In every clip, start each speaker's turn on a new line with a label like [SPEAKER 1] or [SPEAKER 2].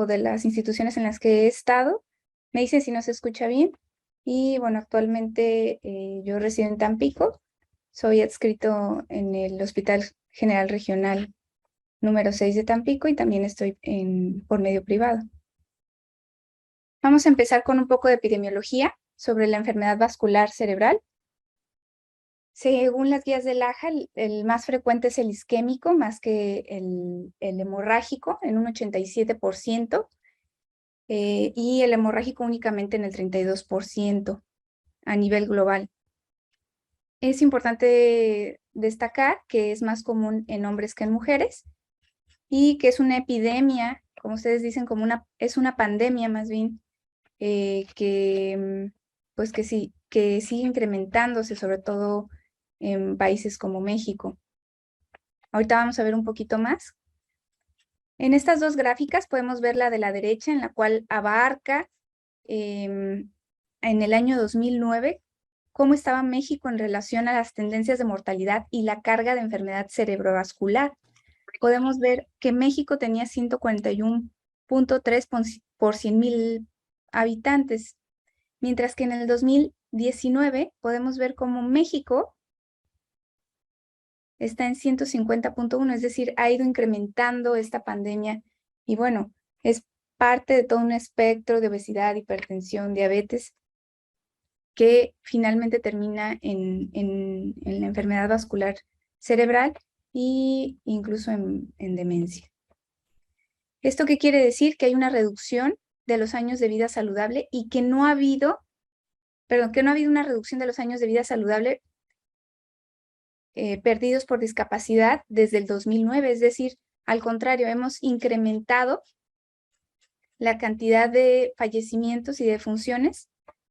[SPEAKER 1] poco de las instituciones en las que he estado. Me dicen si no se escucha bien. Y bueno, actualmente yo resido en Tampico. Soy adscrito en el Hospital General Regional número 6 de Tampico y también estoy por medio privado. Vamos a empezar con un poco de epidemiología sobre la enfermedad vascular cerebral. Según las guías del AJA, el más frecuente es el isquémico más que el hemorrágico en un 87%, y el hemorrágico únicamente en el 32% a nivel global. Es importante destacar que es más común en hombres que en mujeres y que es una epidemia, como ustedes dicen, es una pandemia más bien, pues que sí, que sigue incrementándose, sobre todo en países como México. Ahorita vamos a ver un poquito más. En estas dos gráficas podemos ver la de la derecha, en la cual abarca en el año 2009 cómo estaba México en relación a las tendencias de mortalidad y la carga de enfermedad cerebrovascular. Podemos ver que México tenía 141.3 por 100,000 habitantes, mientras que en el 2019 podemos ver cómo México está en 150.1, es decir, ha ido incrementando esta pandemia y bueno, es parte de todo un espectro de obesidad, hipertensión, diabetes, que finalmente termina en la enfermedad vascular cerebral e incluso en demencia. ¿Esto qué quiere decir? Que hay una reducción de los años de vida saludable y que no ha habido una reducción de los años de vida saludable perdidos por discapacidad desde el 2009, es decir, al contrario, hemos incrementado la cantidad de fallecimientos y defunciones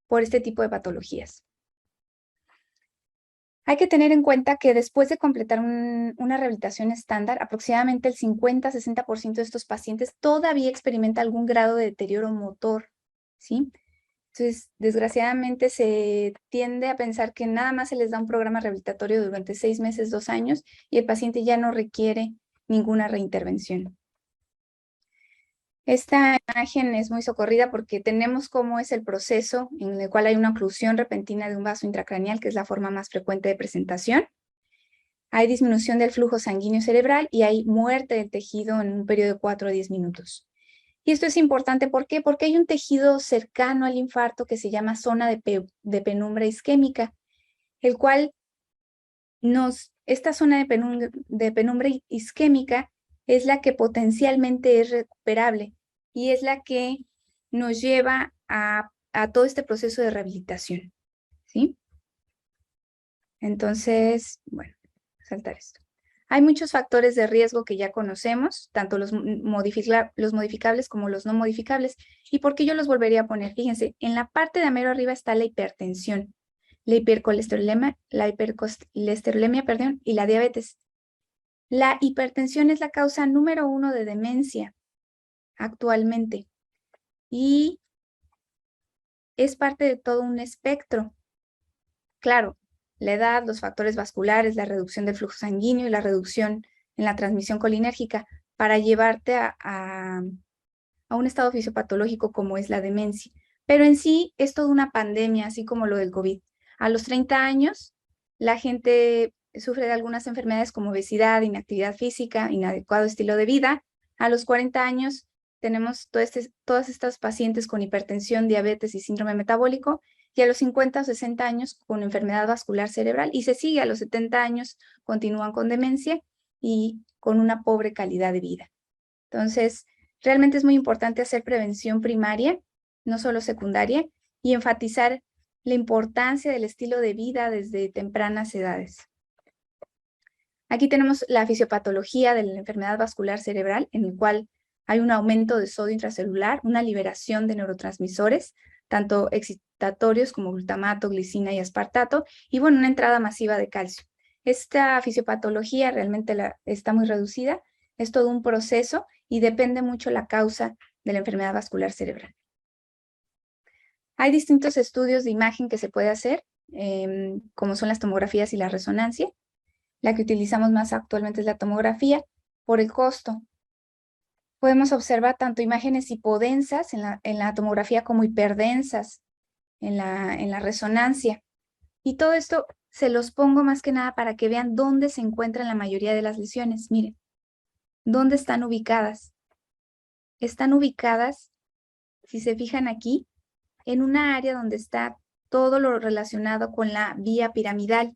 [SPEAKER 1] por este tipo de patologías. Hay que tener en cuenta que después de completar una rehabilitación estándar, aproximadamente el 50-60% de estos pacientes todavía experimenta algún grado de deterioro motor, ¿sí? Entonces, desgraciadamente se tiende a pensar que nada más se les da un programa rehabilitatorio durante 6 meses, 2 años, y el paciente ya no requiere ninguna reintervención. Esta imagen es muy socorrida porque tenemos cómo es el proceso en el cual hay una oclusión repentina de un vaso intracraneal, que es la forma más frecuente de presentación. Hay disminución del flujo sanguíneo cerebral y hay muerte del tejido en un periodo de 4 a 10 minutos. Y esto es importante, ¿por qué? Porque hay un tejido cercano al infarto que se llama zona de penumbra isquémica, el cual esta zona de penumbra isquémica es la que potencialmente es recuperable y es la que nos lleva a todo este proceso de rehabilitación, ¿sí? Entonces, bueno, saltar esto. Hay muchos factores de riesgo que ya conocemos, tanto los modificables como los no modificables. ¿Y por qué yo los volvería a poner? Fíjense, en la parte de mero arriba está la hipertensión, la hipercolesterolemia, y la diabetes. La hipertensión es la causa número 1 de demencia actualmente y es parte de todo un espectro. Claro, la edad, los factores vasculares, la reducción del flujo sanguíneo y la reducción en la transmisión colinérgica para llevarte a un estado fisiopatológico como es la demencia. Pero en sí es toda una pandemia, así como lo del COVID. A los 30 años, la gente sufre de algunas enfermedades como obesidad, inactividad física, inadecuado estilo de vida. A los 40 años tenemos todas estas pacientes con hipertensión, diabetes y síndrome metabólico, y a los 50 o 60 años con enfermedad vascular cerebral, y se sigue a los 70 años, continúan con demencia y con una pobre calidad de vida. Entonces, realmente es muy importante hacer prevención primaria, no solo secundaria, y enfatizar la importancia del estilo de vida desde tempranas edades. Aquí tenemos la fisiopatología de la enfermedad vascular cerebral, en el cual hay un aumento de sodio intracelular, una liberación de neurotransmisores, tanto excitatorios como glutamato, glicina y aspartato, y bueno, una entrada masiva de calcio. Esta fisiopatología realmente está muy reducida, es todo un proceso y depende mucho la causa de la enfermedad vascular cerebral. Hay distintos estudios de imagen que se puede hacer, como son las tomografías y la resonancia. La que utilizamos más actualmente es la tomografía por el costo. Podemos observar tanto imágenes hipodensas en la tomografía como hiperdensas en la resonancia. Y todo esto se los pongo más que nada para que vean dónde se encuentran la mayoría de las lesiones. Miren, ¿dónde están ubicadas? Están ubicadas, si se fijan aquí, en una área donde está todo lo relacionado con la vía piramidal.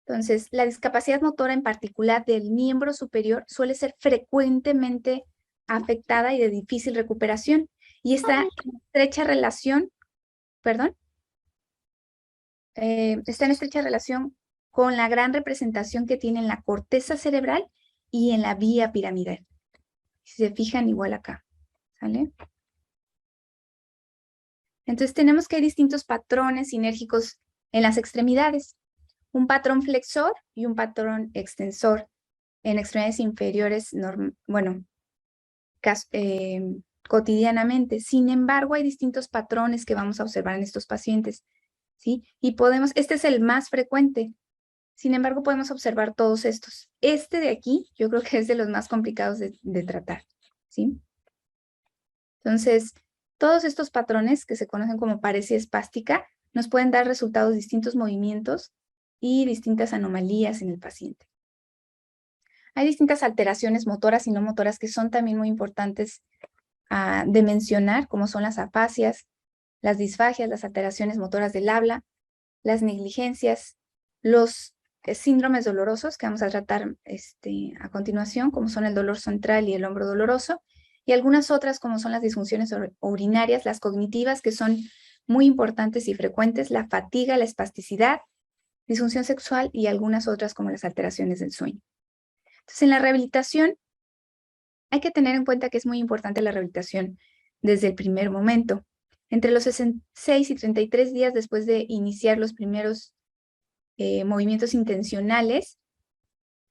[SPEAKER 1] Entonces, la discapacidad motora en particular del miembro superior suele ser frecuentemente afectada y de difícil recuperación. Y está en estrecha relación, perdón, está en estrecha relación con la gran representación que tiene en la corteza cerebral y en la vía piramidal. Si se fijan, igual acá, ¿sale? Entonces tenemos que hay distintos patrones sinérgicos en las extremidades. Un patrón flexor y un patrón extensor en extremidades inferiores, bueno, cotidianamente. Sin embargo, hay distintos patrones que vamos a observar en estos pacientes, ¿sí? Y podemos, este es el más frecuente. Sin embargo, podemos observar todos estos. Este de aquí, yo creo que es de los más complicados de tratar, ¿sí? Entonces, todos estos patrones que se conocen como paresia espástica nos pueden dar resultados de distintos movimientos y distintas anomalías en el paciente. Hay distintas alteraciones motoras y no motoras que son también muy importantes de mencionar, como son las afasias, las disfagias, las alteraciones motoras del habla, las negligencias, los síndromes dolorosos que vamos a tratar a continuación, como son el dolor central y el hombro doloroso, y algunas otras como son las disfunciones urinarias, las cognitivas, que son muy importantes y frecuentes, la fatiga, la espasticidad, disfunción sexual y algunas otras como las alteraciones del sueño. Entonces, en la rehabilitación hay que tener en cuenta que es muy importante la rehabilitación desde el primer momento. Entre los 66 y 33 días después de iniciar los primeros movimientos intencionales,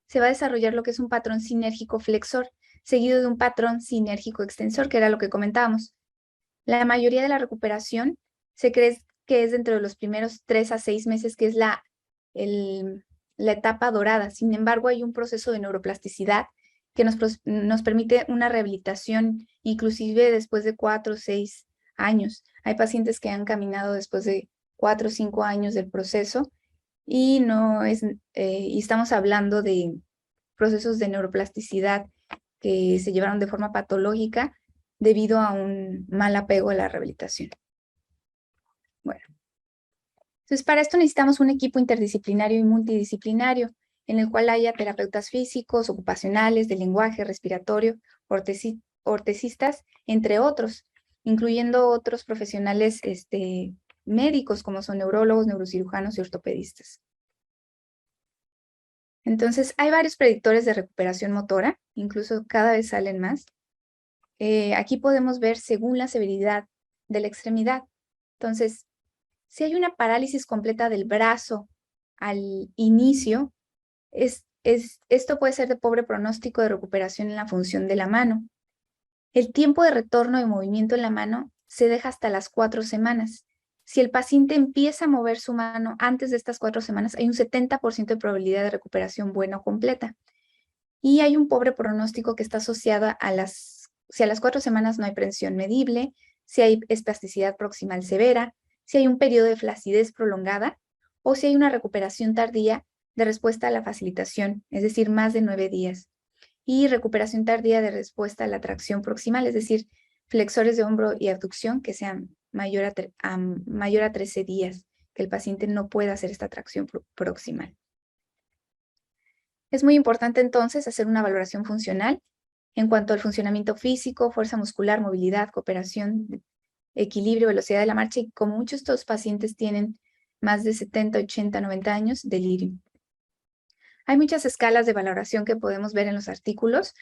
[SPEAKER 1] se va a desarrollar lo que es un patrón sinérgico flexor, seguido de un patrón sinérgico extensor, que era lo que comentábamos. La mayoría de la recuperación se cree que es dentro de los primeros 3 a 6 meses, que es la etapa dorada. Sin embargo, hay un proceso de neuroplasticidad que nos permite una rehabilitación, inclusive después de 4 o 6 años. Hay pacientes que han caminado después de 4 o 5 años del proceso y y estamos hablando de procesos de neuroplasticidad que se llevaron de forma patológica debido a un mal apego a la rehabilitación. Bueno, entonces para esto necesitamos un equipo interdisciplinario y multidisciplinario en el cual haya terapeutas físicos, ocupacionales, de lenguaje, respiratorio, ortesistas, entre otros, incluyendo otros profesionales médicos como son neurólogos, neurocirujanos y ortopedistas. Entonces, hay varios predictores de recuperación motora, incluso cada vez salen más. Aquí podemos ver según la severidad de la extremidad. Entonces, si hay una parálisis completa del brazo al inicio, esto puede ser de pobre pronóstico de recuperación en la función de la mano. El tiempo de retorno de movimiento en la mano se deja hasta las 4 semanas. Si el paciente empieza a mover su mano antes de estas 4 semanas, hay un 70% de probabilidad de recuperación buena o completa. Y hay un pobre pronóstico que está asociado si a las 4 semanas no hay presión medible, si hay espasticidad proximal severa, si hay un periodo de flacidez prolongada o si hay una recuperación tardía de respuesta a la facilitación, es decir, más de 9 días. Y recuperación tardía de respuesta a la tracción proximal, es decir, flexores de hombro y abducción que sean mayor a 13 días, que el paciente no pueda hacer esta tracción proximal. Es muy importante entonces hacer una valoración funcional en cuanto al funcionamiento físico, fuerza muscular, movilidad, cooperación, equilibrio, velocidad de la marcha y como muchos de estos pacientes tienen más de 70, 80, 90 años, delirio. Hay muchas escalas de valoración que podemos ver en los artículos.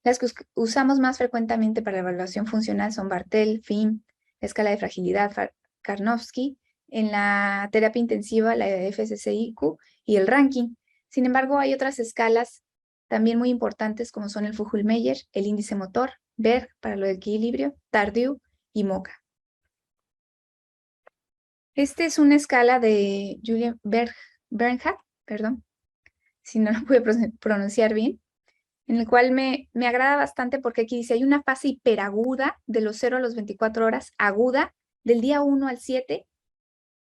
[SPEAKER 1] Las que usamos más frecuentemente para la evaluación funcional son Bartel, FIM, la escala de fragilidad, Karnofsky, en la terapia intensiva, la FSCIQ y el ranking. Sin embargo, hay otras escalas también muy importantes como son el Fugl-Meyer, el índice motor, Berg para lo de equilibrio, Tardieu y Moca. Esta es una escala de Julian Bernhardt, perdón, si no lo pude pronunciar bien, en el cual me agrada bastante porque aquí dice, hay una fase hiperaguda de los 0 a los 24 horas, aguda, del día 1 al 7,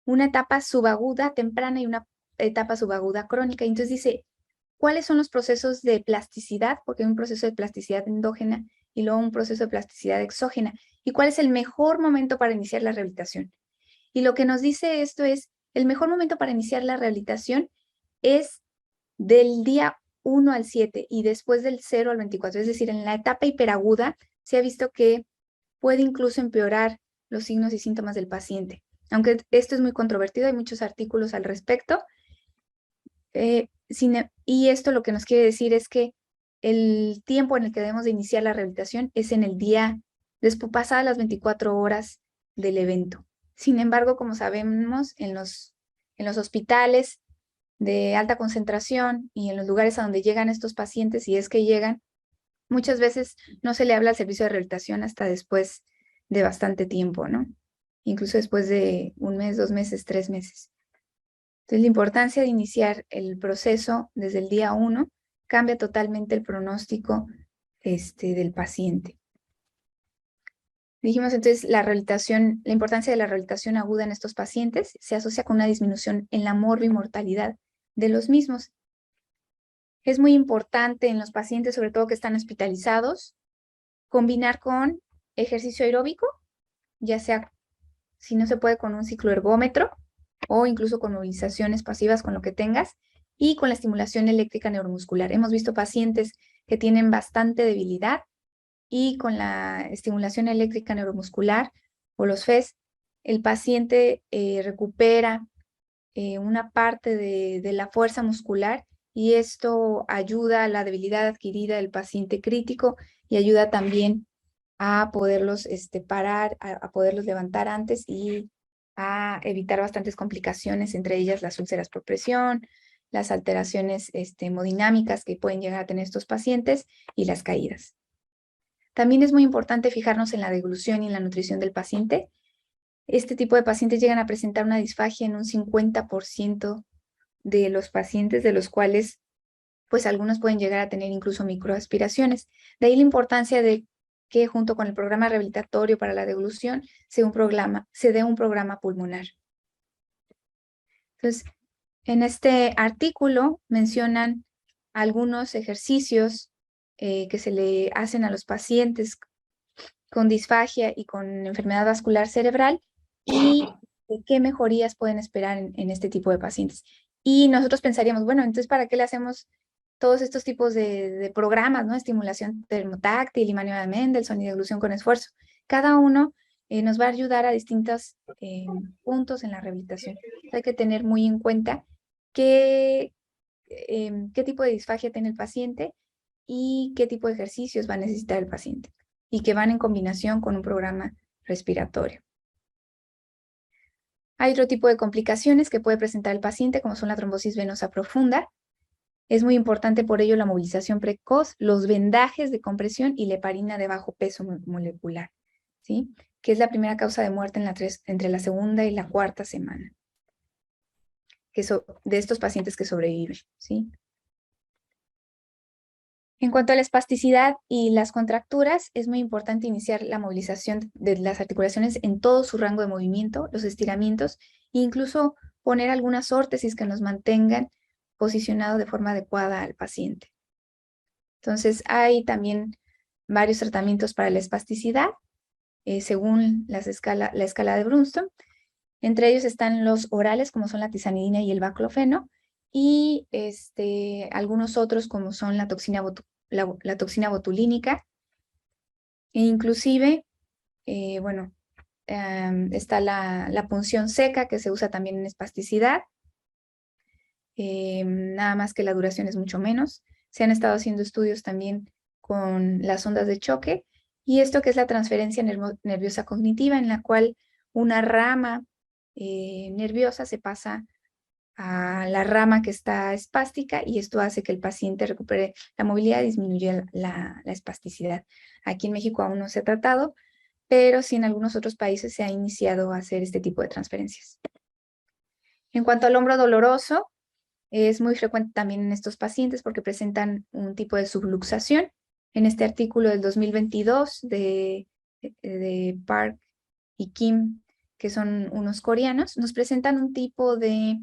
[SPEAKER 1] una etapa subaguda temprana y una etapa subaguda crónica. Y entonces dice, ¿cuáles son los procesos de plasticidad? Porque hay un proceso de plasticidad endógena y luego un proceso de plasticidad exógena. ¿Y cuál es el mejor momento para iniciar la rehabilitación? Y lo que nos dice esto es, el mejor momento para iniciar la rehabilitación es del día 1 al 7 y después del 0 al 24. Es decir, en la etapa hiperaguda se ha visto que puede incluso empeorar los signos y síntomas del paciente. Aunque esto es muy controvertido, hay muchos artículos al respecto. Y esto lo que nos quiere decir es que el tiempo en el que debemos de iniciar la rehabilitación es en el día, después pasadas las 24 horas del evento. Sin embargo, como sabemos, en los hospitales de alta concentración y en los lugares a donde llegan estos pacientes, si es que llegan, muchas veces no se le habla al servicio de rehabilitación hasta después de bastante tiempo, ¿no? Incluso después de 1 mes, 2 meses, 3 meses. Entonces, la importancia de iniciar el proceso desde el día 1 cambia totalmente el pronóstico del paciente. Dijimos entonces la importancia de la rehabilitación aguda en estos pacientes se asocia con una disminución en la morbimortalidad de los mismos. Es muy importante en los pacientes, sobre todo que están hospitalizados, combinar con ejercicio aeróbico, ya sea si no se puede con un cicloergómetro o incluso con movilizaciones pasivas con lo que tengas y con la estimulación eléctrica neuromuscular. Hemos visto pacientes que tienen bastante debilidad y con la estimulación eléctrica neuromuscular o los FES, el paciente recupera una parte de la fuerza muscular y esto ayuda a la debilidad adquirida del paciente crítico y ayuda también a poderlos parar, a poderlos levantar antes y a evitar bastantes complicaciones, entre ellas las úlceras por presión, las alteraciones hemodinámicas que pueden llegar a tener estos pacientes y las caídas. También es muy importante fijarnos en la deglución y en la nutrición del paciente. Este tipo de pacientes llegan a presentar una disfagia en un 50% de los pacientes, de los cuales pues algunos pueden llegar a tener incluso microaspiraciones. De ahí la importancia de que junto con el programa rehabilitatorio para la deglución se dé un programa pulmonar. Entonces, en este artículo mencionan algunos ejercicios que se le hacen a los pacientes con disfagia y con enfermedad vascular cerebral y qué mejorías pueden esperar en este tipo de pacientes. Y nosotros pensaríamos, bueno, entonces, ¿para qué le hacemos todos estos tipos de programas, ¿no? Estimulación termotáctil y maniobra de Mendelssohn y deglución con esfuerzo. Cada uno nos va a ayudar a distintos puntos en la rehabilitación. Hay que tener muy en cuenta qué tipo de disfagia tiene el paciente y qué tipo de ejercicios va a necesitar el paciente y que van en combinación con un programa respiratorio. Hay otro tipo de complicaciones que puede presentar el paciente, como son la trombosis venosa profunda. Es muy importante por ello la movilización precoz, los vendajes de compresión y la heparina de bajo peso molecular, ¿sí? Que es la primera causa de muerte entre la segunda y la cuarta semana de estos pacientes que sobreviven, ¿sí? En cuanto a la espasticidad y las contracturas, es muy importante iniciar la movilización de las articulaciones en todo su rango de movimiento, los estiramientos, e incluso poner algunas órtesis que nos mantengan posicionado de forma adecuada al paciente. Entonces, hay también varios tratamientos para la espasticidad, según la escala de Brunston. Entre ellos están los orales, como son la tizanidina y el baclofeno, y algunos otros, como son la toxina botulínica, e inclusive, está la punción seca, que se usa también en espasticidad, nada más que la duración es mucho menos. Se han estado haciendo estudios también con las ondas de choque, y esto que es la transferencia nerviosa cognitiva, en la cual una rama nerviosa se pasa a la rama que está espástica y esto hace que el paciente recupere la movilidad y disminuya la espasticidad. Aquí en México aún no se ha tratado, pero sí en algunos otros países se ha iniciado a hacer este tipo de transferencias. En cuanto al hombro doloroso, Es muy frecuente también en estos pacientes porque presentan un tipo de subluxación. En este artículo del 2022 de Park y Kim, que son unos coreanos, nos presentan un tipo de,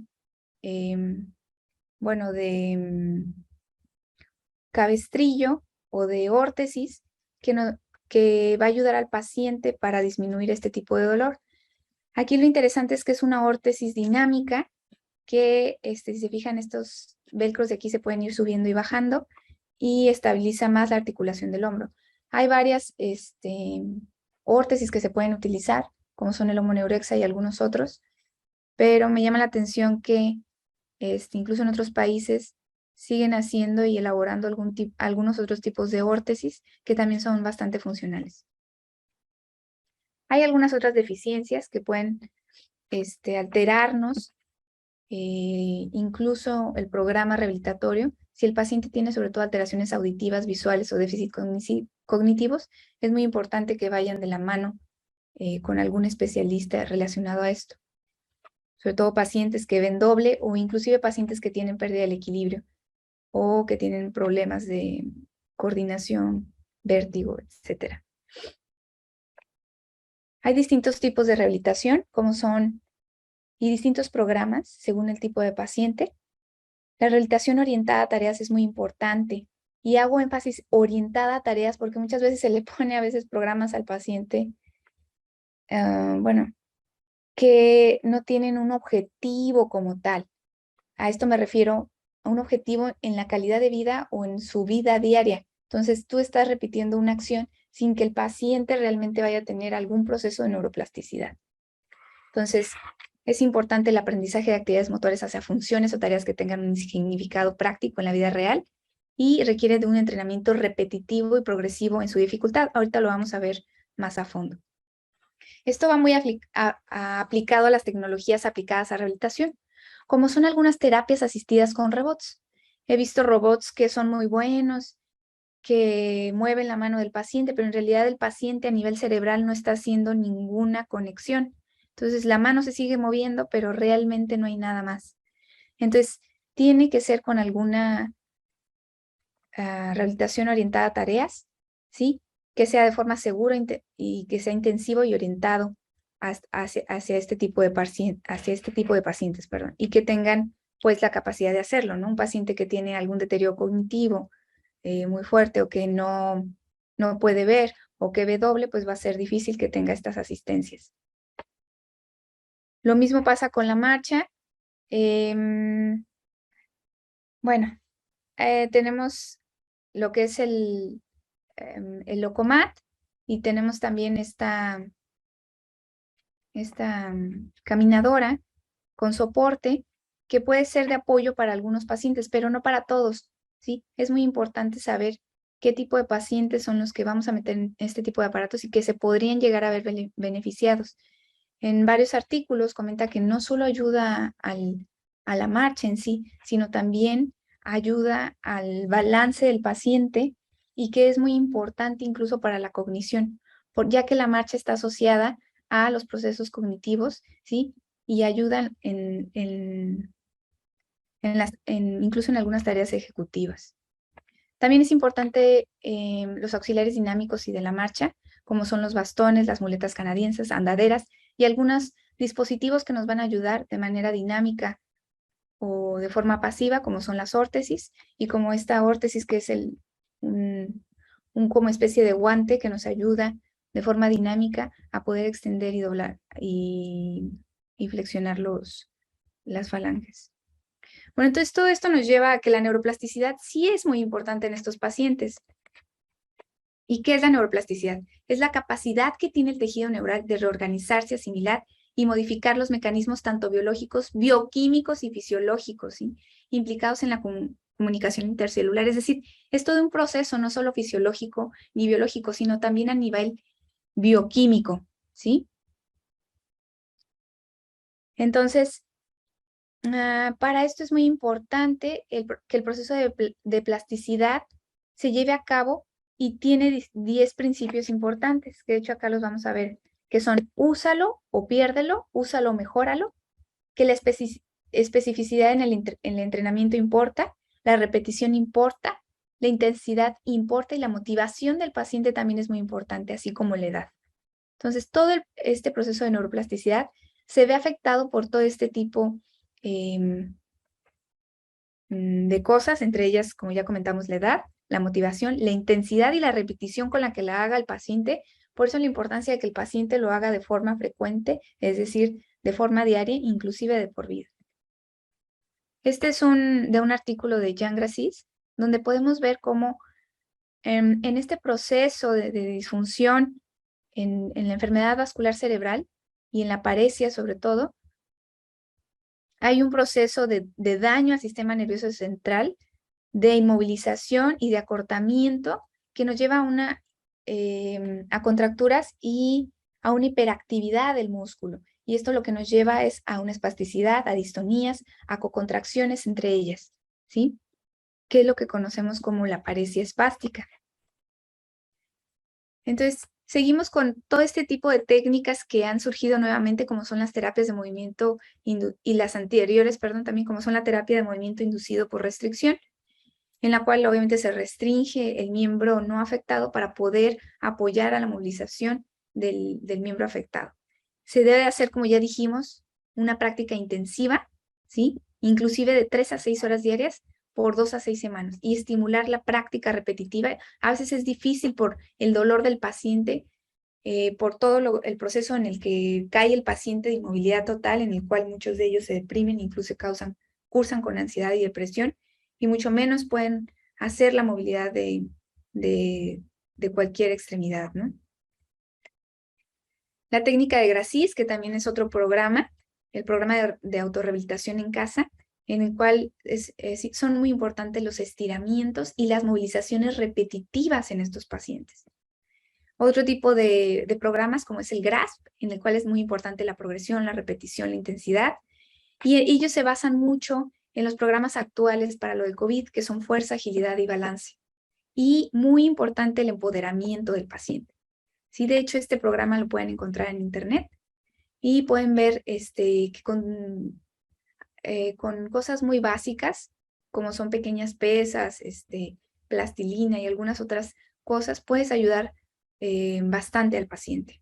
[SPEAKER 1] bueno, de cabestrillo o de órtesis que va a ayudar al paciente para disminuir este tipo de dolor. Aquí lo interesante es que es una órtesis dinámica que, si se fijan, estos velcros de aquí se pueden ir subiendo y bajando y estabiliza más la articulación del hombro. Hay varias órtesis que se pueden utilizar, como son el homoneurexa y algunos otros, pero me llama la atención que incluso en otros países siguen haciendo y elaborando algunos otros tipos de órtesis que también son bastante funcionales. Hay algunas otras deficiencias que pueden alterarnos, incluso el programa rehabilitatorio. Si el paciente tiene sobre todo alteraciones auditivas, visuales o déficit cognitivos, es muy importante que vayan de la mano con algún especialista relacionado a esto. Sobre todo pacientes que ven doble o inclusive pacientes que tienen pérdida del equilibrio o que tienen problemas de coordinación, vértigo, etc. Hay distintos tipos de rehabilitación, y distintos programas según el tipo de paciente. La rehabilitación orientada a tareas es muy importante y hago énfasis orientada a tareas porque muchas veces se le pone a veces programas al paciente, que no tienen un objetivo como tal. A esto me refiero a un objetivo en la calidad de vida o en su vida diaria. Entonces, tú estás repitiendo una acción sin que el paciente realmente vaya a tener algún proceso de neuroplasticidad. Entonces, es importante el aprendizaje de actividades motores hacia funciones o tareas que tengan un significado práctico en la vida real y requiere de un entrenamiento repetitivo y progresivo en su dificultad. Ahorita lo vamos a ver más a fondo. Esto va muy aplicado a las tecnologías aplicadas a rehabilitación, como son algunas terapias asistidas con robots. He visto robots que son muy buenos, que mueven la mano del paciente, pero en realidad el paciente a nivel cerebral no está haciendo ninguna conexión. Entonces la mano se sigue moviendo, pero realmente no hay nada más. Entonces tiene que ser con alguna rehabilitación orientada a tareas, ¿sí? Que sea de forma segura y que sea intensivo y orientado hacia este tipo de pacientes, perdón, y que tengan pues la capacidad de hacerlo, ¿no? Un paciente que tiene algún deterioro cognitivo muy fuerte o que no puede ver o que ve doble, pues va a ser difícil que tenga estas asistencias. Lo mismo pasa con la marcha. Bueno, tenemos lo que es el Locomat y tenemos también esta caminadora con soporte que puede ser de apoyo para algunos pacientes, pero no para todos, ¿sí? Es muy importante saber qué tipo de pacientes son los que vamos a meter en este tipo de aparatos y que se podrían llegar a ver beneficiados. En varios artículos comenta que no solo ayuda a la marcha en sí, sino también ayuda al balance del paciente y que es muy importante incluso para la cognición, ya que la marcha está asociada a los procesos cognitivos, ¿sí? Y ayudan incluso en algunas tareas ejecutivas. También es importante los auxiliares dinámicos y de la marcha, como son los bastones, las muletas canadienses, andaderas y algunos dispositivos que nos van a ayudar de manera dinámica o de forma pasiva, como son las órtesis, y como esta órtesis que es un como especie de guante que nos ayuda de forma dinámica a poder extender y doblar y flexionar las falanges. Bueno, entonces todo esto nos lleva a que la neuroplasticidad sí es muy importante en estos pacientes. ¿Y qué es la neuroplasticidad? Es la capacidad que tiene el tejido neural de reorganizarse, asimilar y modificar los mecanismos tanto biológicos, bioquímicos y fisiológicos, ¿sí? Implicados en la comunicación intercelular. Es decir, es todo un proceso no solo fisiológico ni biológico, sino también a nivel bioquímico, ¿sí? Entonces, para esto es muy importante que el proceso de plasticidad se lleve a cabo y tiene 10 principios importantes, que de hecho acá los vamos a ver, que son úsalo o piérdelo, úsalo o mejóralo, que la especificidad en el entrenamiento importa, la repetición importa, la intensidad importa y la motivación del paciente también es muy importante, así como la edad. Entonces, todo este proceso de neuroplasticidad se ve afectado por todo este tipo de cosas, entre ellas, como ya comentamos, la edad, la motivación, la intensidad y la repetición con la que la haga el paciente. Por eso la importancia de que el paciente lo haga de forma frecuente, es decir, de forma diaria, inclusive de por vida. Este es de un artículo de Jan Gracis, donde podemos ver cómo en este proceso de disfunción en la enfermedad vascular cerebral y en la paresia sobre todo, hay un proceso de daño al sistema nervioso central, de inmovilización y de acortamiento que nos lleva a contracturas y a una hiperactividad del músculo. Y esto lo que nos lleva es a una espasticidad, a distonías, a cocontracciones entre ellas, ¿sí? Que es lo que conocemos como la paresia espástica. Entonces, seguimos con todo este tipo de técnicas que han surgido nuevamente, como son las terapias de movimiento y las anteriores, perdón, también como son la terapia de movimiento inducido por restricción, en la cual obviamente se restringe el miembro no afectado para poder apoyar a la movilización del miembro afectado. Se debe hacer, como ya dijimos, una práctica intensiva, ¿sí? Inclusive de 3 a 6 horas diarias por 2 a 6 semanas y estimular la práctica repetitiva. A veces es difícil por el dolor del paciente, por todo el proceso en el que cae el paciente de inmovilidad total, en el cual muchos de ellos se deprimen, incluso cursan con ansiedad y depresión, y mucho menos pueden hacer la movilidad de cualquier extremidad, ¿no? La técnica de Gracis, que también es otro programa, el programa de autorrehabilitación en casa, en el cual son muy importantes los estiramientos y las movilizaciones repetitivas en estos pacientes. Otro tipo de programas como es el GRASP, en el cual es muy importante la progresión, la repetición, la intensidad, y ellos se basan mucho en los programas actuales para lo del COVID, que son fuerza, agilidad y balance. Y muy importante el empoderamiento del paciente. Sí, de hecho, este programa lo pueden encontrar en internet y pueden ver que con cosas muy básicas, como son pequeñas pesas, plastilina y algunas otras cosas, puedes ayudar bastante al paciente.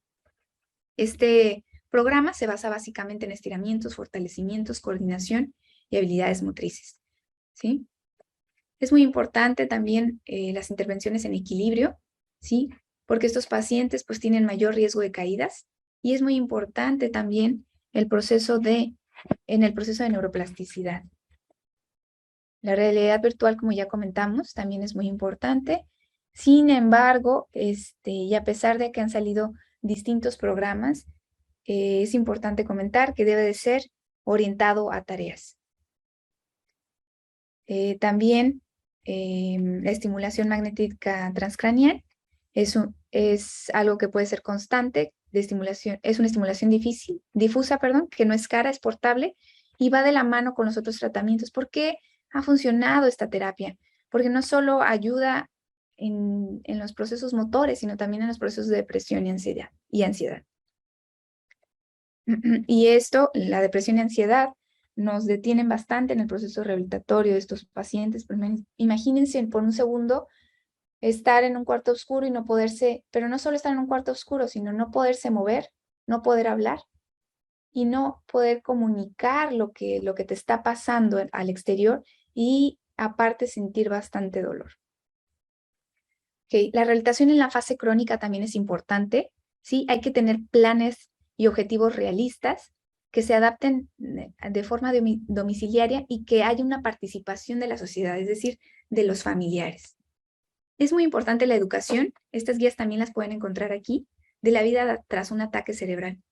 [SPEAKER 1] Este programa se basa básicamente en estiramientos, fortalecimientos, coordinación y habilidades motrices, ¿sí? Es muy importante también las intervenciones en equilibrio, ¿sí? Porque estos pacientes pues tienen mayor riesgo de caídas y es muy importante también en el proceso de neuroplasticidad. La realidad virtual, como ya comentamos, también es muy importante. Sin embargo, y a pesar de que han salido distintos programas, es importante comentar que debe de ser orientado a tareas. También la estimulación magnética transcraneal es algo que puede ser constante, es una estimulación difusa, que no es cara, es portable y va de la mano con los otros tratamientos. ¿Por qué ha funcionado esta terapia? Porque no solo ayuda en los procesos motores, sino también en los procesos de depresión y ansiedad. Y esto, la depresión y ansiedad, nos detienen bastante en el proceso rehabilitatorio de estos pacientes. Imagínense por un segundo estar en un cuarto oscuro y no poderse, pero no solo estar en un cuarto oscuro, sino no poderse mover, no poder hablar y no poder comunicar lo que te está pasando al exterior y aparte sentir bastante dolor. Okay. La rehabilitación en la fase crónica también es importante, ¿sí? Hay que tener planes y objetivos realistas que se adapten de forma domiciliaria y que haya una participación de la sociedad, es decir, de los familiares. Es muy importante la educación, estas guías también las pueden encontrar aquí, de la vida tras un ataque cerebral.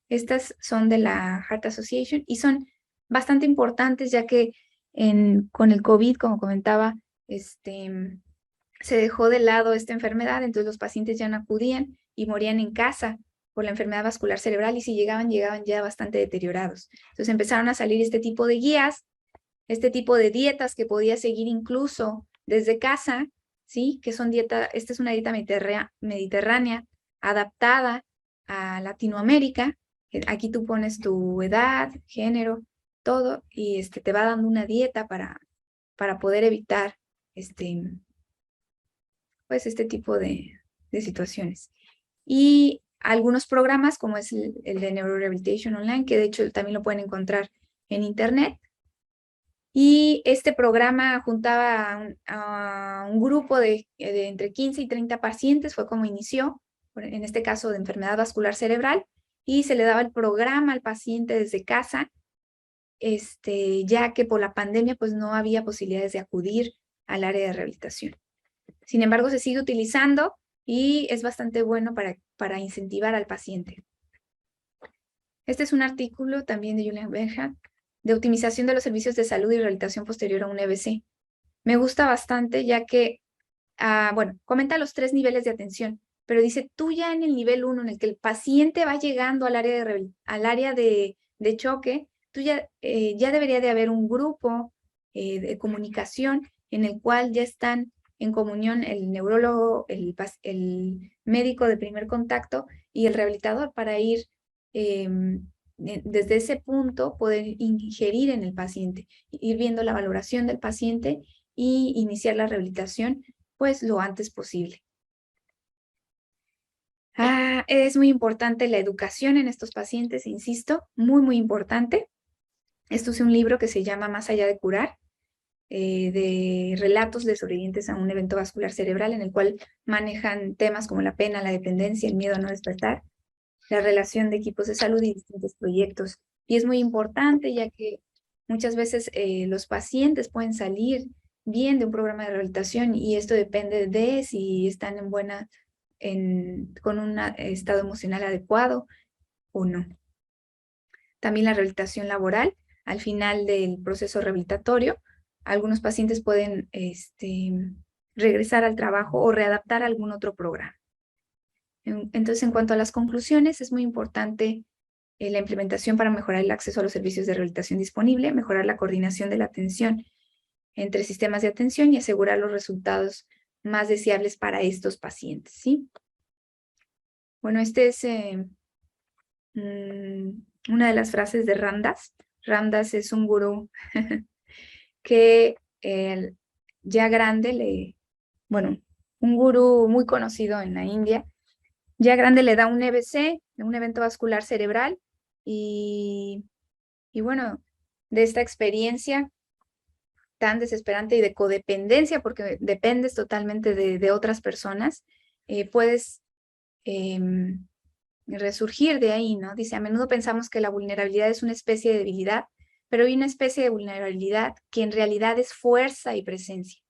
[SPEAKER 1] Estas son de la Heart Association y son bastante importantes ya que con el COVID, como comentaba, se dejó de lado esta enfermedad, entonces los pacientes ya no acudían y morían en casa por la enfermedad vascular cerebral y si llegaban ya bastante deteriorados. Entonces empezaron a salir este tipo de guías, este tipo de dietas que podía seguir incluso desde casa, ¿sí? Que esta es una dieta mediterránea adaptada a Latinoamérica. Aquí tú pones tu edad, género, todo, y te va dando una dieta para poder evitar pues este tipo de situaciones. Y algunos programas, como es el de Neurorehabilitation Online, que de hecho también lo pueden encontrar en internet. Y este programa juntaba a un grupo de entre 15 y 30 pacientes, fue como inició, en este caso de enfermedad vascular cerebral, y se le daba el programa al paciente desde casa, ya que por la pandemia pues no había posibilidades de acudir al área de rehabilitación. Sin embargo, se sigue utilizando y es bastante bueno para incentivar al paciente. Este es un artículo también de Julian Benhart de optimización de los servicios de salud y rehabilitación posterior a un EBC. Me gusta bastante ya que, bueno, comenta los 3 niveles de atención, pero dice, tú ya en el nivel 1, en el que el paciente va llegando al área de choque, tú ya debería de haber un grupo de comunicación en el cual ya están en comunión el neurólogo, el médico de primer contacto y el rehabilitador para ir desde ese punto poder ingerir en el paciente, ir viendo la valoración del paciente y iniciar la rehabilitación pues lo antes posible. Es muy importante la educación en estos pacientes, insisto, muy, muy importante. Esto es un libro que se llama Más allá de curar, de relatos de sobrevivientes a un evento vascular cerebral, en el cual manejan temas como la pena, la dependencia, el miedo a no despertar, la relación de equipos de salud y distintos proyectos. Y es muy importante ya que muchas veces los pacientes pueden salir bien de un programa de rehabilitación y esto depende de si están con un estado emocional adecuado o no. También la rehabilitación laboral. Al final del proceso rehabilitatorio, algunos pacientes pueden regresar al trabajo o readaptar a algún otro programa. Entonces, en cuanto a las conclusiones, es muy importante la implementación para mejorar el acceso a los servicios de rehabilitación disponible, mejorar la coordinación de la atención entre sistemas de atención y asegurar los resultados más deseables para estos pacientes, ¿sí? Bueno, es una de las frases de Ramdas. Ramdas es un gurú que ya grande un gurú muy conocido en la India, ya grande le da un EBC, un evento vascular cerebral, y bueno, de esta experiencia tan desesperante y de codependencia, porque dependes totalmente de otras personas, puedes resurgir de ahí, ¿no? Dice, a menudo pensamos que la vulnerabilidad es una especie de debilidad, pero hay una especie de vulnerabilidad que en realidad es fuerza y presencia.